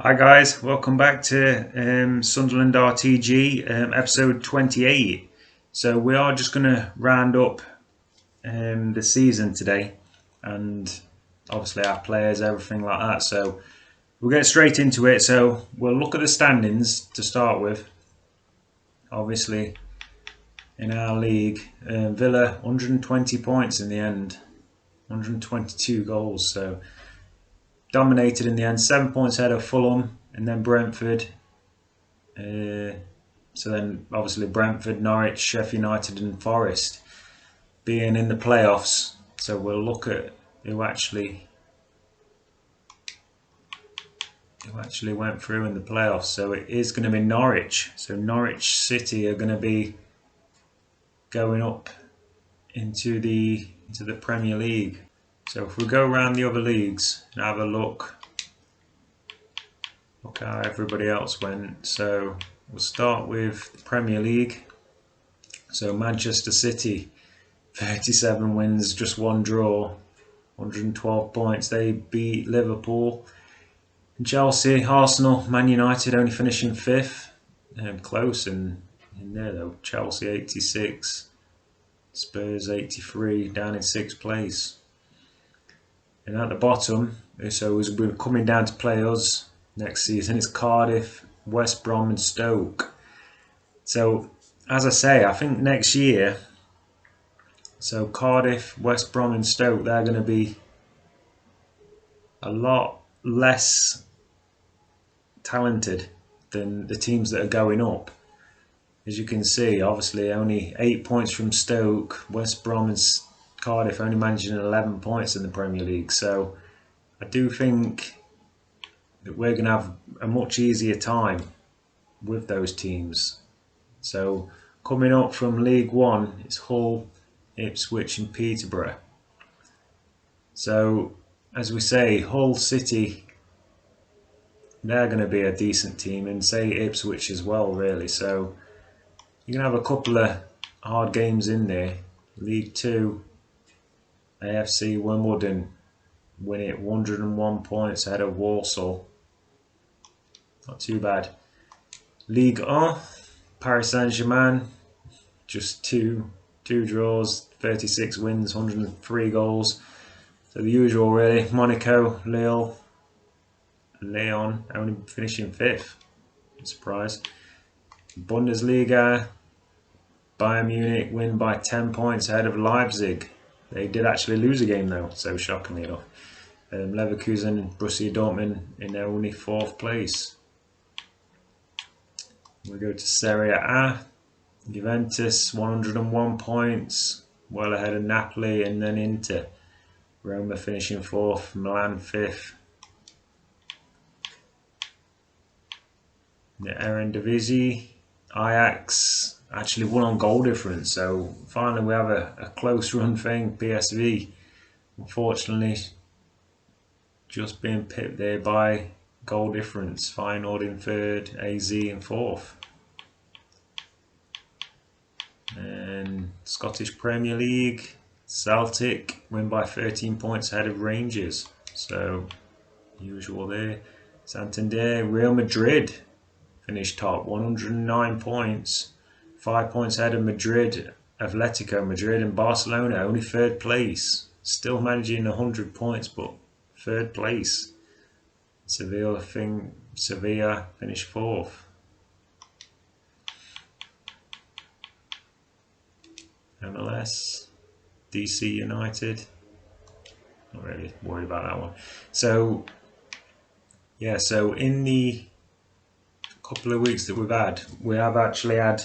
Hi guys, welcome back to Sunderland RTG episode 28. So we are just going to round up the season today and obviously our players, everything like that. So we'll get straight into it. So we'll look at the standings to start with. Obviously in our league, Villa 120 points in the end, 122 goals. So dominated in the end, 7 points ahead of Fulham and then Brentford. So then obviously Brentford, Norwich, Sheffield United and Forest being in the playoffs. So we'll look at who actually went through in the playoffs. So it is going to be Norwich. So Norwich City are going to be going up into the Premier League. So if we go around the other leagues and have a look how everybody else went. So we'll start with the Premier League. So Manchester City, 37 wins, just one draw, 112 points. They beat Liverpool. Chelsea, Arsenal, Man United only finishing 5th. Close in there though. Chelsea 86, Spurs 83, down in 6th place. And at the bottom, so as we're coming down to play us next season, it's Cardiff, West Brom and Stoke. So as I say, I think next year, so Cardiff, West Brom and Stoke, they're going to be a lot less talented than the teams that are going up. As you can see, obviously only 8 points from Stoke, West Brom and Cardiff only managing 11 points in the Premier League. So I do think that we're going to have a much easier time with those teams. So coming up from League One, it's Hull, Ipswich and Peterborough. So as we say, Hull City, they're going to be a decent team, and say Ipswich as well really. So you're going to have a couple of hard games in there. League 2, AFC Wimbledon win it, 101 points ahead of Walsall. Not too bad. Ligue 1, Paris Saint-Germain, just two draws, 36 wins, 103 goals. So the usual really. Monaco, Lyon only finishing 5th. Surprise. Bundesliga, Bayern Munich win by 10 points ahead of Leipzig. They did actually lose a game though, so shockingly enough. Leverkusen, Borussia Dortmund in only 4th place. We go to Serie A. Juventus 101 points, well ahead of Napoli and then Inter. Roma finishing 4th, Milan 5th. The Eredivisie, Ajax actually won on goal difference, so finally we have a close run thing. PSV, unfortunately, just being pipped there by goal difference. Feyenoord in 3rd, AZ in 4th. And Scottish Premier League, Celtic win by 13 points ahead of Rangers. So usual there. Santander, Real Madrid finished top, 109 points, 5 points ahead of Madrid, Atletico Madrid and Barcelona, only 3rd place. Still managing 100 points, but 3rd place. Sevilla finished 4th. MLS, DC United, not really worried about that one. So yeah, so in the couple of weeks that we have actually had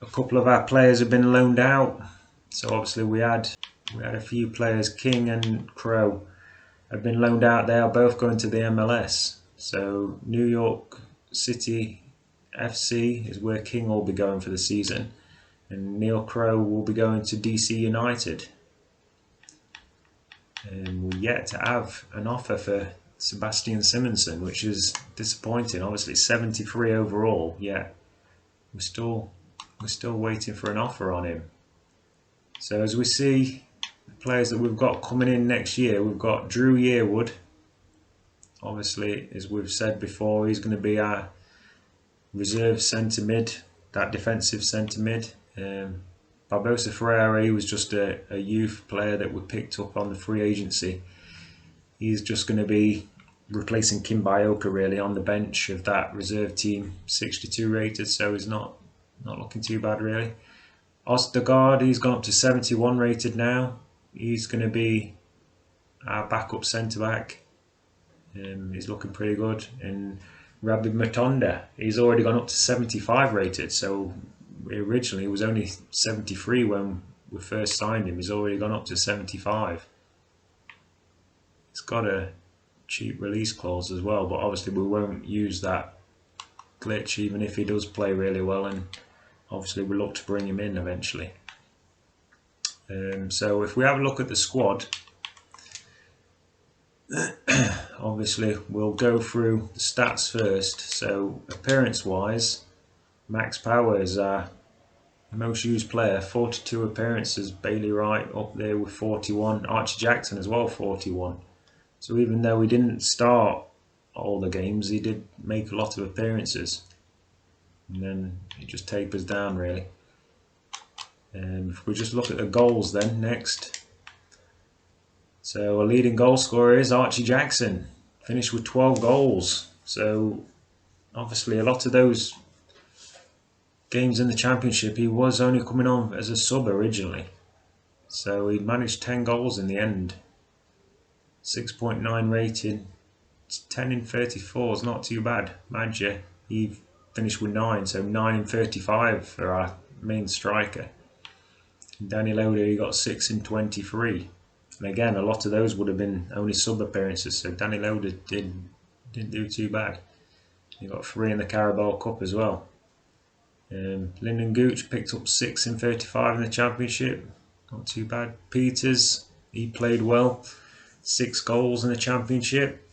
a couple of our players have been loaned out. So obviously we had a few players, King and Crow, have been loaned out. They are both going to the MLS. So New York City FC is where King will be going for the season, and Neil Crow will be going to DC United. And we're yet to have an offer for Sebastian Simonsen, which is disappointing. Obviously 73 overall, yet we're still waiting for an offer on him. So as we see the players that we've got coming in next year, we've got Drew Yearwood obviously, as we've said before, he's going to be our reserve centre mid, that defensive centre mid. Barbosa Ferreira, he was just a youth player that we picked up on the free agency. He's just going to be replacing Kim Bayoka really on the bench of that reserve team, 62 rated, so he's not looking too bad really. Ostergaard, he's gone up to 71 rated now. He's going to be our backup centre back. He's looking pretty good. And Rabbi Matonda, he's already gone up to 75 rated, so originally he was only 73 when we first signed him. He's already gone up to 75. He's got a cheap release clause as well, but obviously we won't use that glitch even if he does play really well, and obviously we'll look to bring him in eventually. So if we have a look at the squad, obviously we'll go through the stats first. So appearance wise, Max Power is our most used player, 42 appearances. Bailey Wright up there with 41, Archie Jackson as well, 41. So even though he didn't start all the games, he did make a lot of appearances, and then it just tapers down really. If we just look at the goals then next, so our leading goal scorer is Archie Jackson, finished with 12 goals. So obviously a lot of those games in the Championship he was only coming on as a sub originally, so he managed 10 goals in the end. 6.9 rating, 10 in 34 is not too bad. Madja, he finished with 9, so 9 in 35 for our main striker. Danny Loader, he got 6 in 23, and again a lot of those would have been only sub appearances, so Danny Loader didn't do too bad. He got 3 in the Carabao Cup as well. Lyndon Gooch picked up 6 in 35 in the Championship, not too bad. Peters, he played well, 6 goals in the Championship.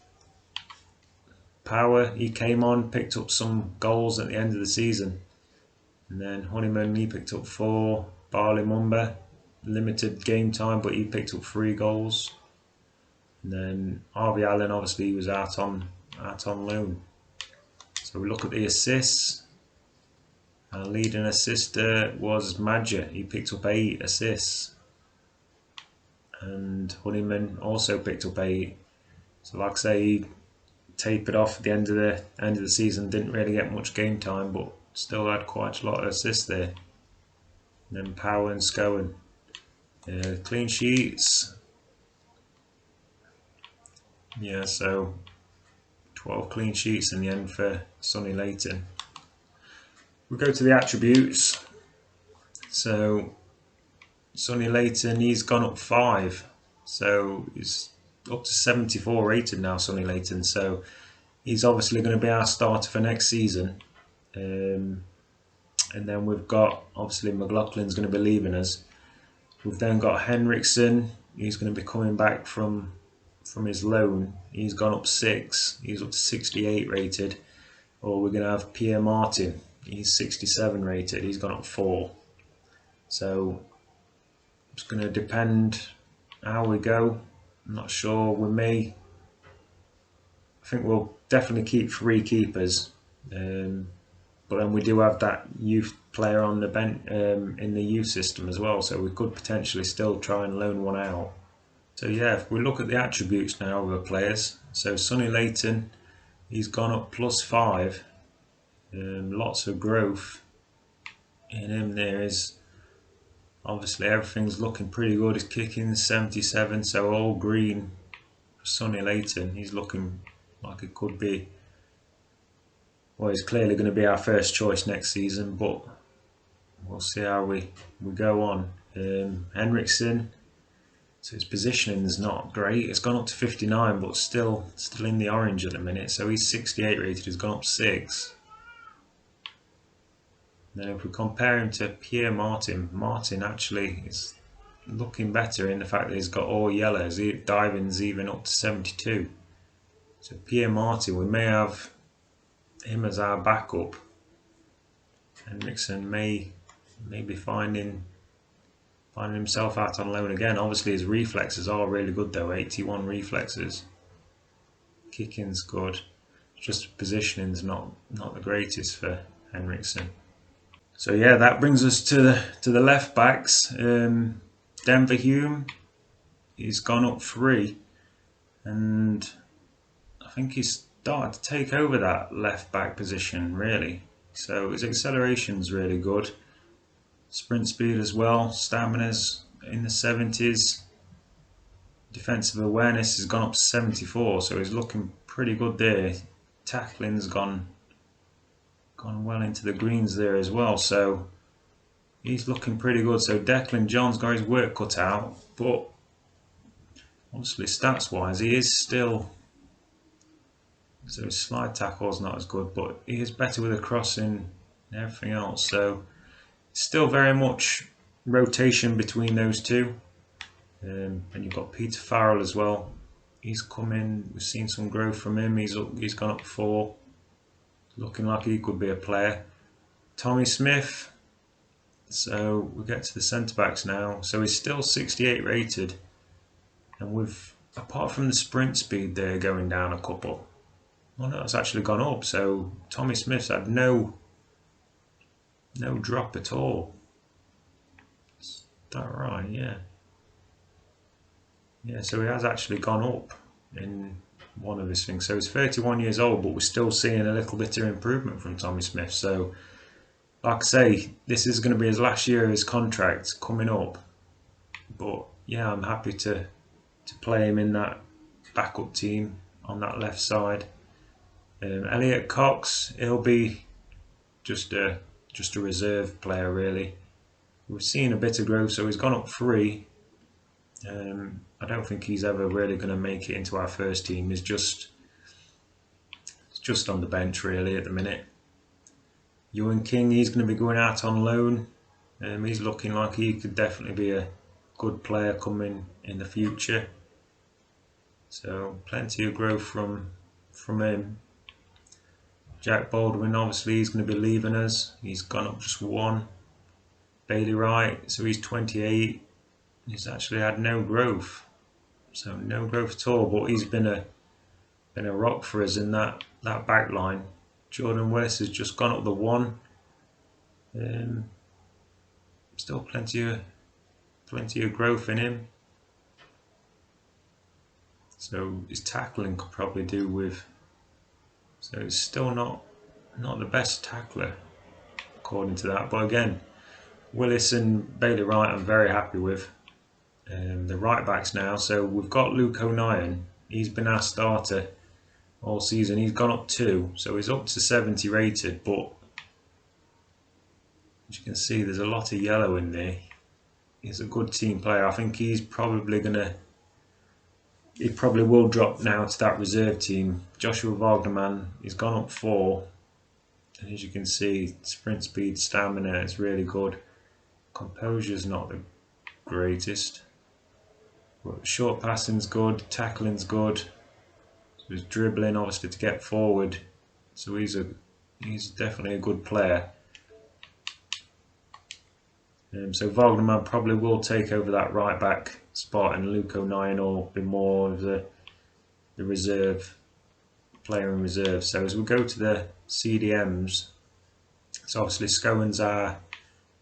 Power, he came on, picked up some goals at the end of the season, and then Honeyman, he picked up 4. Barley Mumba, limited game time, but he picked up 3 goals. And then Harvey Allen, obviously he was out on loan. So we look at the assists. Our leading assister was Madja, he picked up 8 assists, and Honeyman also picked up 8. So like I say, he tapered off at the end of the season, didn't really get much game time, but still had quite a lot of assists there. And then Power and Scowen. Clean sheets. Yeah, so 12 clean sheets in the end for Sonny Layton. We go to the attributes. So Sonny Layton, he's gone up 5. So he's up to 74 rated now, Sonny Layton. So he's obviously going to be our starter for next season. And then we've got, obviously McLaughlin's going to be leaving us. We've then got Henriksen, he's going to be coming back from his loan. He's gone up 6, he's up to 68 rated. Or we're going to have Pierre Martin, he's 67 rated, he's gone up 4. So it's going to depend how we go. I'm not sure, I think we'll definitely keep 3 keepers. But then we do have that youth player on the bench in the youth system as well, so we could potentially still try and loan one out. So yeah, if we look at the attributes now of the players, so Sonny Layton, he's gone up +5. Lots of growth in him. There is obviously everything's looking pretty good. His kicking 77, so all green for Sonny Layton. He's looking like it could be. Well, he's clearly going to be our first choice next season, but we'll see how we go on. Henriksen, so his positioning is not great. It's gone up to 59, but still in the orange at the minute. So he's 68 rated. He's gone up 6. Then if we compare him to Pierre Martin, Martin actually is looking better in the fact that he's got all yellows. Diving's even up to 72. So Pierre Martin, we may have him as our backup. Henriksen may be finding himself out on loan again. Obviously his reflexes are really good though, 81 reflexes. kicking's good. Just positioning's not the greatest for Henriksen. So yeah, that brings us to the left backs. Denver Hume, he's gone up 3, and I think he's started to take over that left back position really. So his acceleration's really good, sprint speed as well, stamina's in the 70s, defensive awareness has gone up to 74, so he's looking pretty good there. Tackling's gone well into the greens there as well, so he's looking pretty good. So Declan John's got his work cut out, but obviously stats wise he is still, so his slide tackle's not as good, but he is better with the crossing and everything else. So still very much rotation between those two. And you've got Peter Farrell as well. He's come in, we've seen some growth from him. He's gone up 4, looking like he could be a player. Tommy Smith, so we get to the centre backs now. So he's still 68 rated, and we've, apart from the sprint speed there going down a couple, well, no, it's actually gone up. So Tommy Smith's had no drop at all. Is that right? Yeah. Yeah, so he has actually gone up in one of his things. So he's 31 years old, but we're still seeing a little bit of improvement from Tommy Smith. So, like I say, this is going to be his last year of his contract coming up. But yeah, I'm happy to play him in that backup team on that left side. Elliot Cox, he'll be just a reserve player really. We've seen a bit of growth, so he's gone up 3. I don't think he's ever really going to make it into our first team. He's just on the bench really at the minute. Ewan King, he's going to be going out on loan. He's looking like he could definitely be a good player coming in the future. So plenty of growth from him. Jack Baldwin, obviously he's going to be leaving us. He's gone up just 1. Bailey Wright, so he's 28. He's actually had no growth, so no growth at all. But he's been a rock for us in that back line. Jordan Willis has just gone up the 1. Still plenty of growth in him. So his tackling could probably do with. So he's still not the best tackler according to that. But again, Willis and Bailey Wright I'm very happy with. The right backs now, so we've got Luke O'Nien. He's been our starter all season. He's gone up 2, so he's up to 70 rated, but as you can see there's a lot of yellow in there. He's a good team player. I think he probably will drop now to that reserve team. Joshua Wagnerman, he's gone up 4, and as you can see, sprint speed, stamina is really good. Composure's not the greatest. But short passing's good, tackling's good. So he's dribbling obviously to get forward. So he's definitely a good player. So Wagnerman probably will take over that right back spot, and Luke O'Nien will be more of the reserve player in reserve. So as we go to the CDMs, so obviously Scowen's our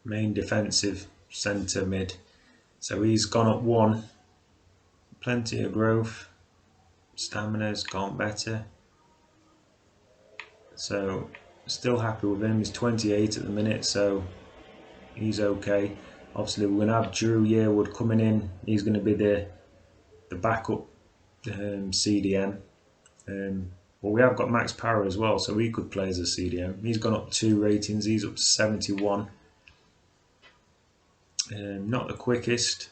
main defensive centre mid. So he's gone up 1. Plenty of growth. Stamina's gone better. So still happy with him. He's 28 at the minute, so he's okay. Obviously we're going to have Drew Yearwood coming in. He's going to be the backup CDM. But we have got Max Power as well, so he could play as a CDM. He's gone up 2 ratings. He's up to 71. Not the quickest,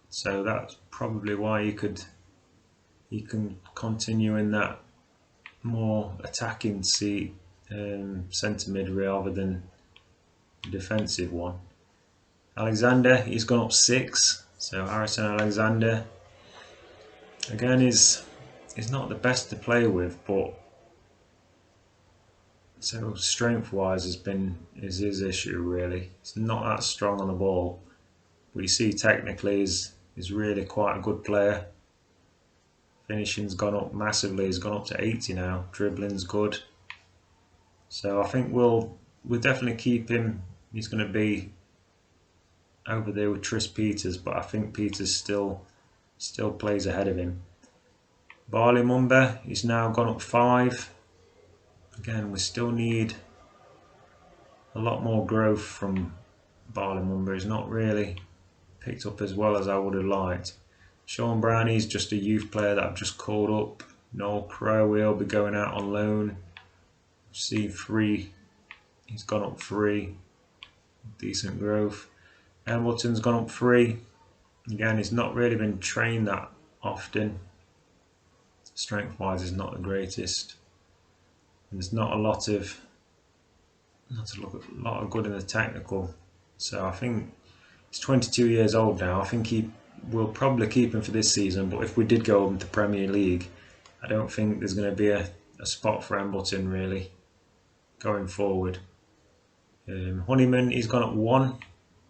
so that's probably why he can continue in that more attacking centre mid rather than the defensive one. Alexander, he's gone up 6, so Harrison Alexander again is not the best to play with, but so strength wise is his issue really. He's not that strong on the ball, but you see technically is really quite a good player. Finishing's gone up massively. He's gone up to 80 now. Dribbling's good. So I think we'll definitely keep him. He's going to be over there with Tris Peters, but I think Peters still plays ahead of him. Barley Mumba, he's now gone up 5. Again, we still need a lot more growth from Barley Mumba. He's not really picked up as well as I would have liked. Sean Brownie's just a youth player that I've just called up. Noel Crowe will be going out on loan. C3, he's gone up 3. Decent growth. Embleton's gone up 3. Again, he's not really been trained that often. Strength wise is not the greatest. And there's not a lot of good in the technical. So I think he's 22 years old now. I think we'll probably keep him for this season, but if we did go into Premier League, I don't think there's going to be a spot for Embleton really going forward. Honeyman, he's gone up 1.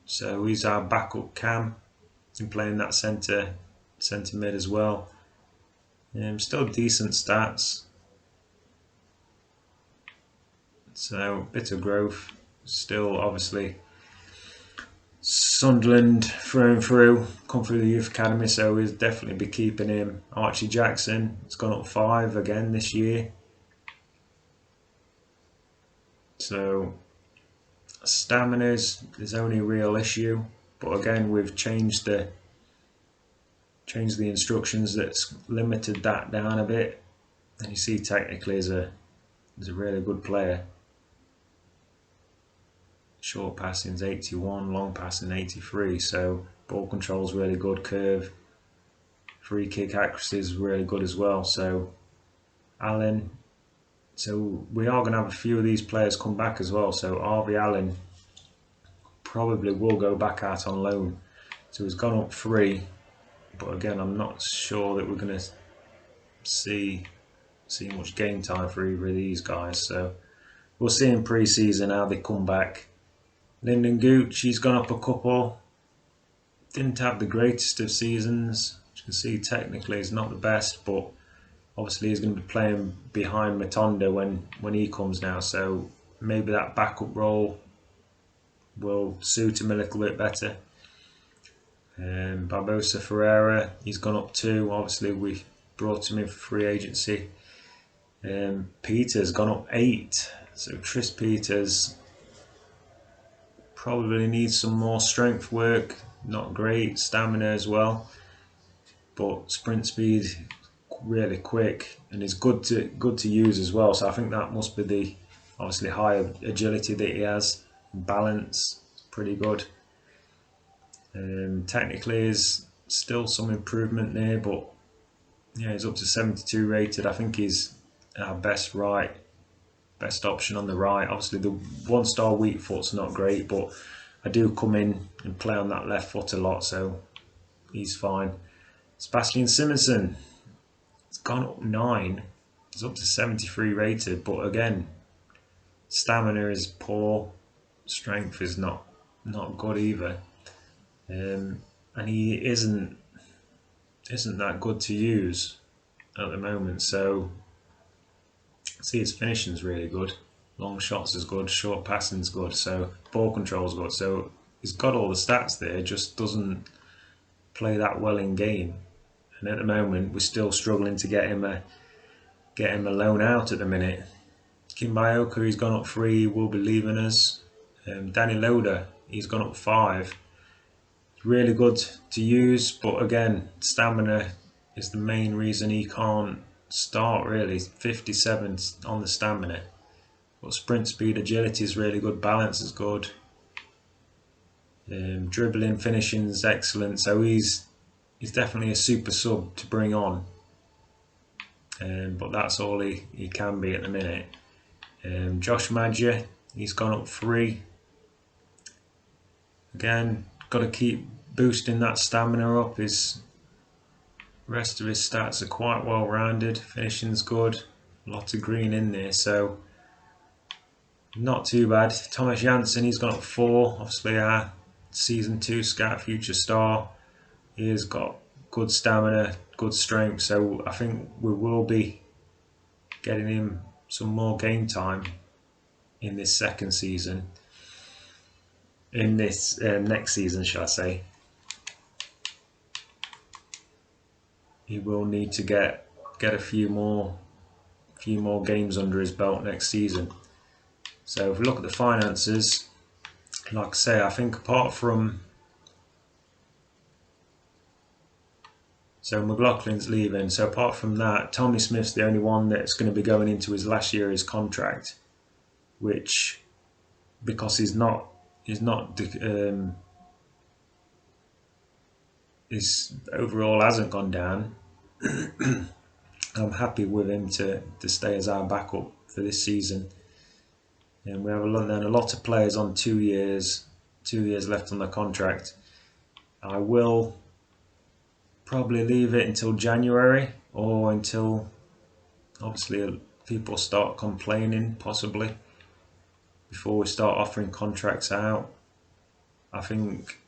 So he's our backup cam. He's been playing that centre mid as well. Still decent stats. So bit of growth. Still obviously Sunderland through and through. Come through the youth academy, so we'll definitely be keeping him. Archie Jackson, it's gone up 5 again this year. So stamina's his only real issue, but again we've changed the instructions that's limited that down a bit, and you see technically is a really good player. Short passing's 81, long passing 83, so ball control's really good, curve, free kick accuracy is really good as well. So Allen, so we are going to have a few of these players come back as well. So Harvey Allen probably will go back out on loan. So he's gone up 3, but again I'm not sure that we're going to see much game time for either of these guys. So we'll see in pre-season how they come back. Lyndon Gooch, he's gone up a couple. Didn't have the greatest of seasons. As you can see, technically he's not the best, but obviously he's going to be playing behind Matonda when he comes now. So maybe that backup role will suit him a little bit better. Barbosa Ferreira, he's gone up 2. Obviously we brought him in for free agency. Peters gone up 8. So Tris Peters probably needs some more strength work. Not great stamina as well, but sprint speed really quick, and is good to use as well. So I think that must be the obviously higher agility that he has. Balance pretty good. Technically is still some improvement there, but yeah, he's up to 72 rated. I think he's our best option on the right. Obviously the 1-star weak foot's not great, but I do come in and play on that left foot a lot, so he's fine. Sebastian Simonson, it's gone up 9. He's up to 73 rated, but again, stamina is poor, strength is not good either, and he isn't that good to use at the moment. So see, his finishing's really good, long shots is good, short passing's good, so ball control's good. So he's got all the stats there, just doesn't play that well in game. And at the moment we're still struggling to get him a loan out at the minute. Kim Bayoka, he's gone up 3, he will be leaving us. Danny Loader, he's gone up 5. Really good to use, but again, stamina is the main reason he can't start really. 57 on the stamina, but sprint speed, agility is really good, balance is good, dribbling, finishing is excellent. So he's definitely a super sub to bring on, but that's all he can be at the minute. Josh Madger, he's gone up 3. Again, got to keep boosting that stamina up. His rest of his stats are quite well rounded, finishing's good, lots of green in there, so not too bad. Thomas Janssen, he's gone up 4, obviously our season 2 scout future star. He has got good stamina, good good strength. So I think we will be getting him some more game time in this second season. In this next season, shall I say? He will need to get a few more games under his belt next season. So if we look at the finances, like I say, I think apart from McLaughlin's leaving, so apart from that, Tommy Smith's the only one that's going to be going into his last year of his contract, which, because his overall hasn't gone down. I'm happy with him to stay as our backup for this season. And we have a lot of players on 2 years left on the contract. I will probably leave it until January, or until obviously people start complaining, possibly, before we start offering contracts out. I think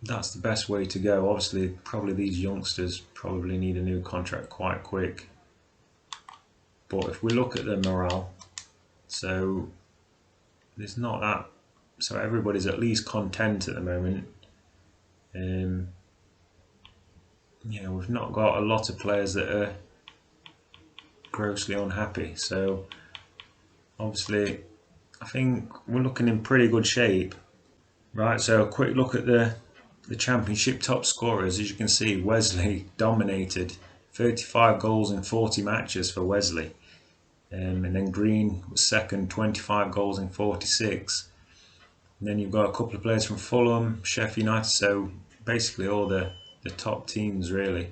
that's the best way to go. Obviously, probably these youngsters probably need a new contract quite quick. But if we look at the morale, so there's not that, so everybody's at least content at the moment. We've not got a lot of players that are grossly unhappy. So obviously, I think we're looking in pretty good shape. Right, so a quick look at the Championship top scorers. As you can see, Wesley dominated, 35 goals in 40 matches for Wesley. And then Green was second, 25 goals in 46. And then you've got a couple of players from Fulham, Sheffield United, so basically all the top teams really.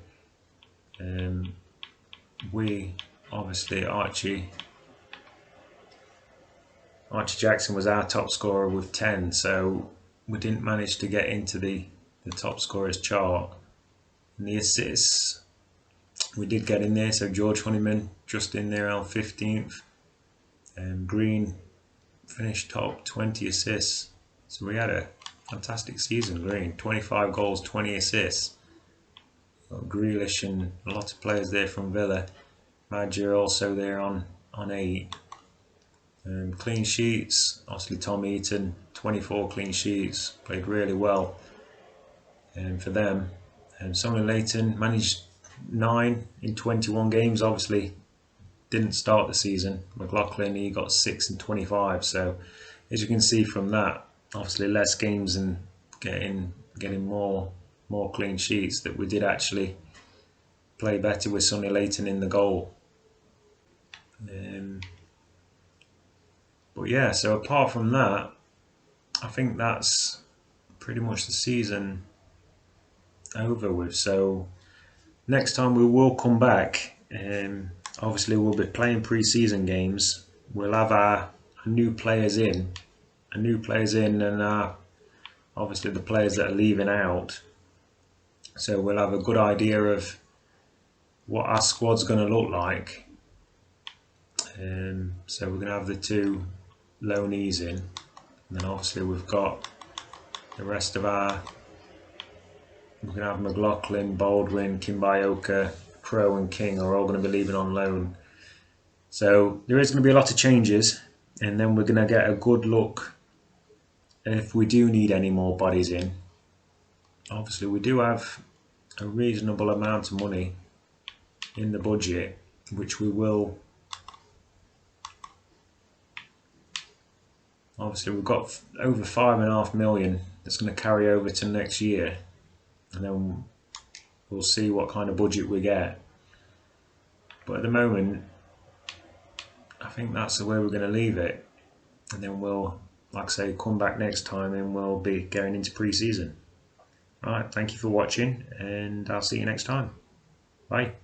We obviously, Archie Jackson was our top scorer with 10, so we didn't manage to get into the top scorers chart. And the assists, we did get in there, so George Honeyman just in there on 15th. Green finished top, 20 assists. So we had a fantastic season, Green. 25 goals, 20 assists. Got Grealish and a lot of players there from Villa. Madger also there on 8. Clean sheets, obviously Tom Eaton, 24 clean sheets, played really well for them. Sonny Layton managed 9 in 21 games, obviously didn't start the season. McLaughlin, he got 6 in 25, so as you can see from that, obviously less games and getting more clean sheets, that we did actually play better with Sonny Layton in the goal. But yeah, so apart from that, I think that's pretty much the season over with. So next time we will come back, obviously we'll be playing pre-season games. We'll have our new players in, and obviously the players that are leaving out. So we'll have a good idea of what our squad's going to look like. So we're going to have the 2 loanees in, and then obviously we've got the rest of our, we're going to have McLaughlin, Baldwin, Kimbayoka, Crow and King are all going to be leaving on loan. So there is going to be a lot of changes, and then we're going to get a good look if we do need any more bodies in. Obviously we do have a reasonable amount of money in the budget, which we will, obviously we've got over 5.5 million that's going to carry over to next year, and then we'll see what kind of budget we get. But at the moment, I think that's the way we're going to leave it, and then we'll, like I say, come back next time and we'll be going into pre-season. Right, thank you for watching, and I'll see you next time. Bye.